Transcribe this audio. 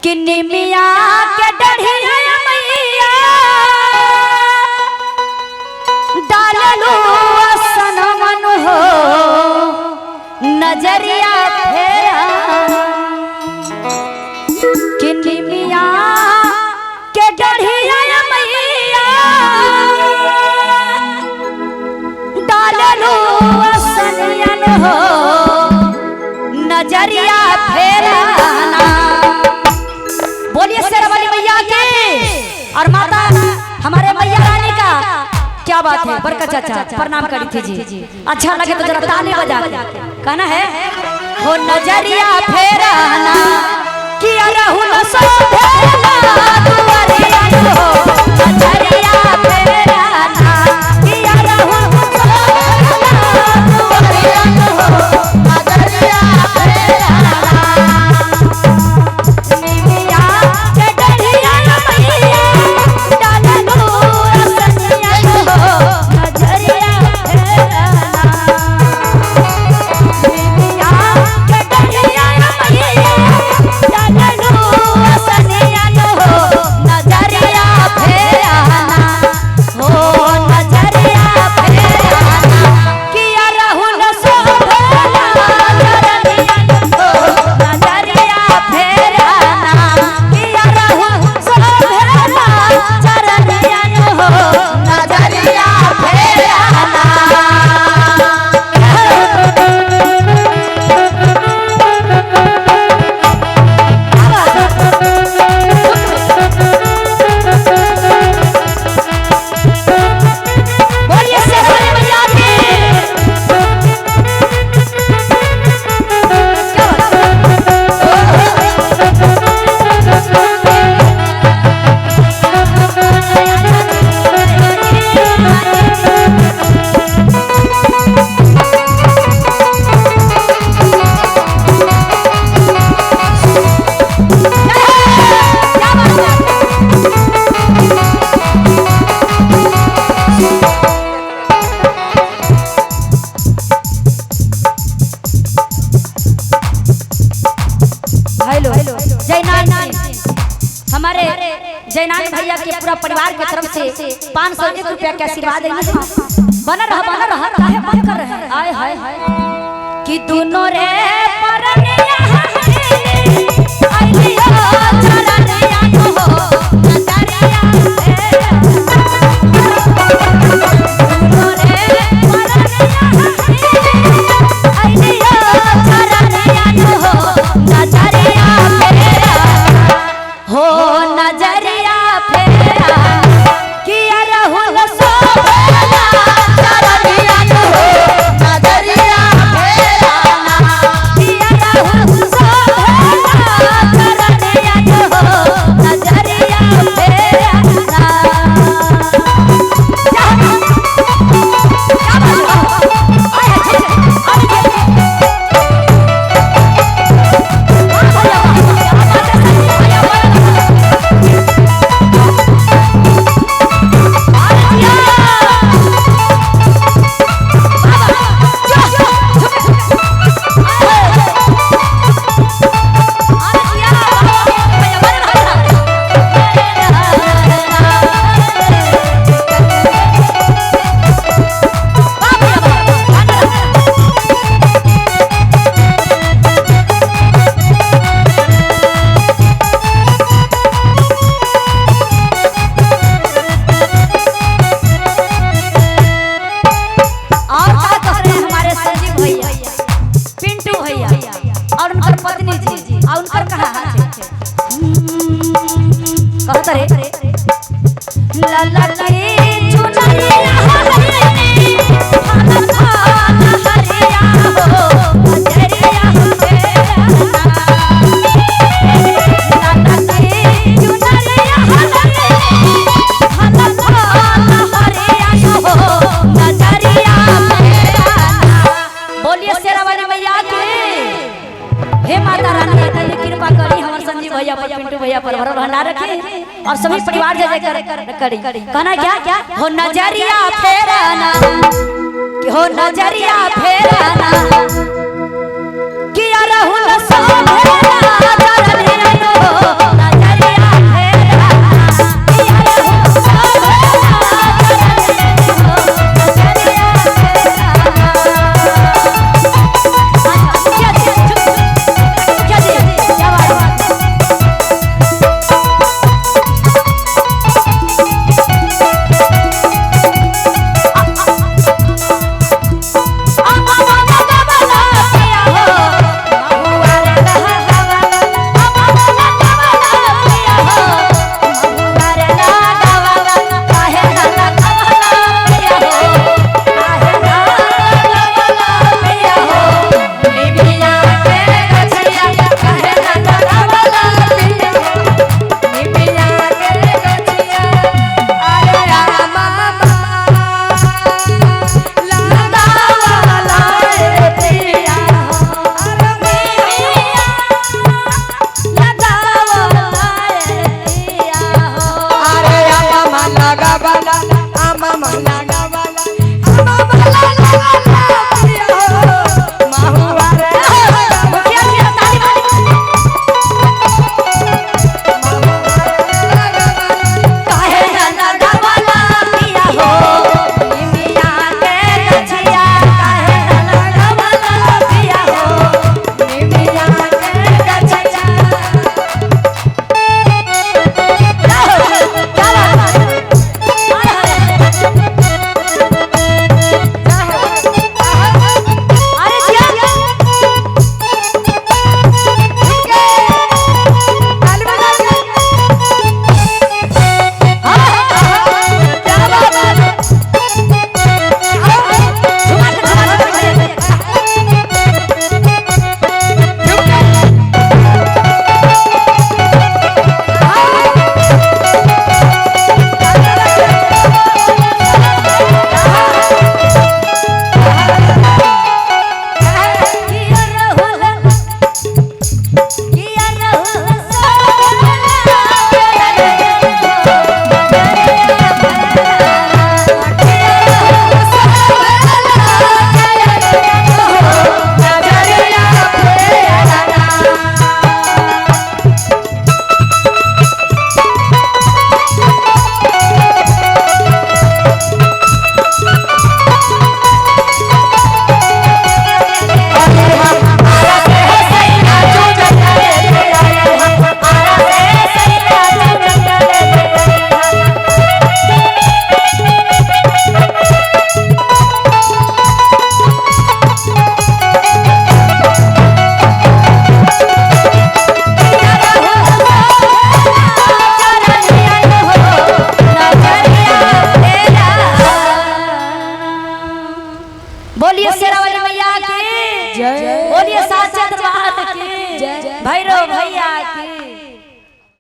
किन्नी मिया के डढ़िया मैया डालू सनमन हो नजरिया फेरा किन्नी मिया के डढ़िया मैया डालू सनमन हो नजरिया फेरा। बोलिए शेरावाली मैया के और माता हमारे मैया रानी का क्या बात है। बरकत चाचा प्रणाम करी थी जी। अच्छा लगे तो जरा ताली बजा के कहना है हो नजरिया फेराना किया रहूं सो फेरा दुआरिया हो नजरिया फेराना किया रहूं सो फेरा दुआरिया हो नजरिया फेराना। हमारे जयनाथ भैया के पूरा परिवार की तरफ से 501 रुपया का आशीर्वाद बना रहा आए हाय कि दोनों रे और सभी परिवार जय जय करी कहना क्या हो नजरिया फेराना हो नजरिया फेराना किया रहूं सो फेरा बोलिए शेरा वाली मैया की जय। बोलिए साचे